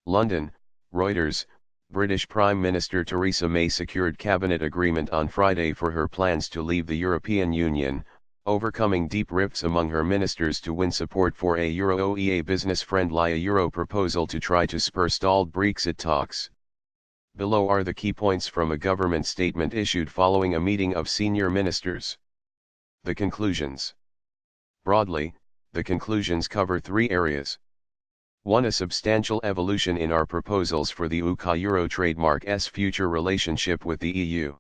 London, Reuters. British Prime Minister Theresa May secured cabinet agreement on Friday for her plans to leave the European Union, overcoming deep rifts among her ministers to win support for a Euro-OEA business-friendly Euro proposal to try to spur stalled Brexit talks. Below are the key points from a government statement issued following a meeting of senior ministers. The conclusions. Broadly, the conclusions cover three areas. 1. A substantial evolution in our proposals for the UK Euro trademark's future relationship with the EU.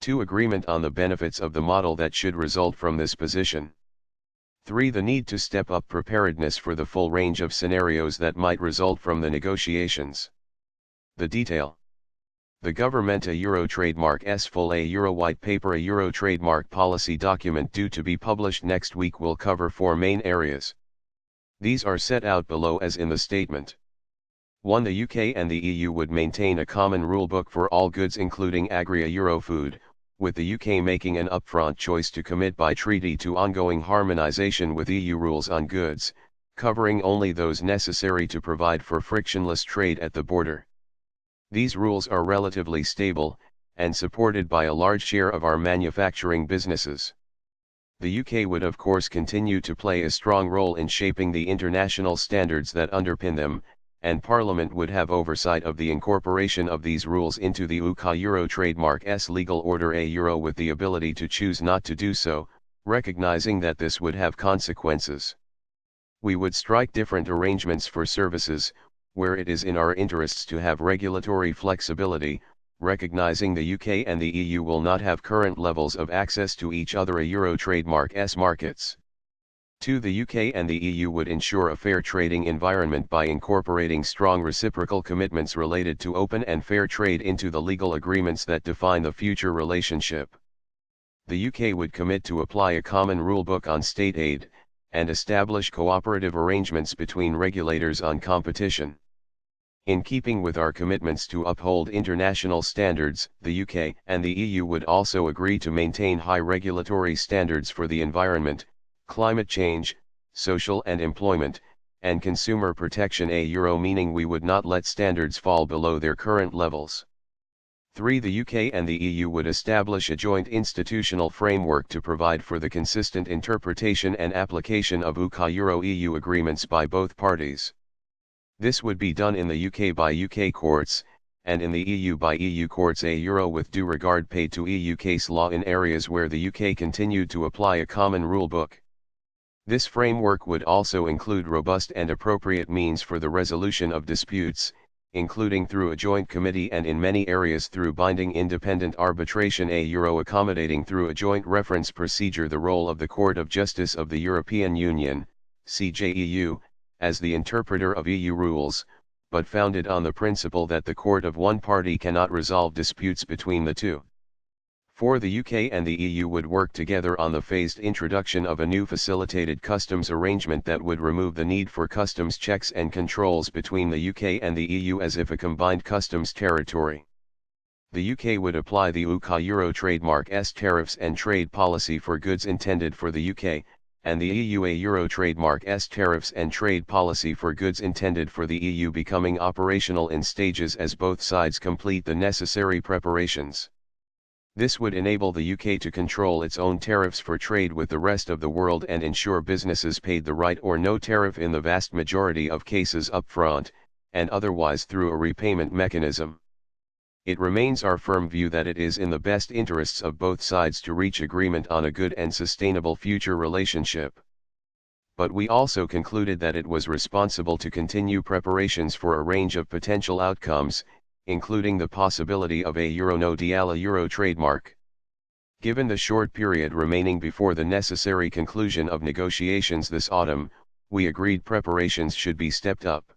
2. Agreement on the benefits of the model that should result from this position. 3. The need to step up preparedness for the full range of scenarios that might result from the negotiations. The detail. The government a Euro trademark's full Euro white paper, a Euro trademark policy document due to be published next week, will cover four main areas. These are set out below as in the statement. 1. The UK and the EU would maintain a common rulebook for all goods including agri-Euro food, with the UK making an upfront choice to commit by treaty to ongoing harmonisation with EU rules on goods, covering only those necessary to provide for frictionless trade at the border. These rules are relatively stable, and supported by a large share of our manufacturing businesses. The UK would of course continue to play a strong role in shaping the international standards that underpin them, and Parliament would have oversight of the incorporation of these rules into the UK Euro trademark's legal order a Euro, with the ability to choose not to do so, recognizing that this would have consequences. We would strike different arrangements for services, where it is in our interests to have regulatory flexibility, recognizing the UK and the EU will not have current levels of access to each other a Euro trademark's markets. 2. The UK and the EU would ensure a fair trading environment by incorporating strong reciprocal commitments related to open and fair trade into the legal agreements that define the future relationship. The UK would commit to apply a common rulebook on state aid, and establish cooperative arrangements between regulators on competition. In keeping with our commitments to uphold international standards, the UK and the EU would also agree to maintain high regulatory standards for the environment, climate change, social and employment, and consumer protection a Euro, meaning we would not let standards fall below their current levels. 3. The UK and the EU would establish a joint institutional framework to provide for the consistent interpretation and application of UK Euro-EU agreements by both parties. This would be done in the UK by UK courts, and in the EU by EU courts a Euro, with due regard paid to EU case law in areas where the UK continued to apply a common rulebook. This framework would also include robust and appropriate means for the resolution of disputes, including through a joint committee and in many areas through binding independent arbitration a Euro, accommodating through a joint reference procedure the role of the Court of Justice of the European Union, CJEU, as the interpreter of EU rules, but founded on the principle that the court of one party cannot resolve disputes between the two. 4. The UK and the EU would work together on the phased introduction of a new facilitated customs arrangement that would remove the need for customs checks and controls between the UK and the EU as if a combined customs territory. The UK would apply the UK Euro trademark's tariffs and trade policy for goods intended for the UK, and the EU a Euro trademark's tariffs and trade policy for goods intended for the EU, becoming operational in stages as both sides complete the necessary preparations. This would enable the UK to control its own tariffs for trade with the rest of the world and ensure businesses paid the right or no tariff in the vast majority of cases upfront, and otherwise through a repayment mechanism. It remains our firm view that it is in the best interests of both sides to reach agreement on a good and sustainable future relationship. But we also concluded that it was responsible to continue preparations for a range of potential outcomes, including the possibility of a Euro no deal Euro trademark. Given the short period remaining before the necessary conclusion of negotiations this autumn, we agreed preparations should be stepped up.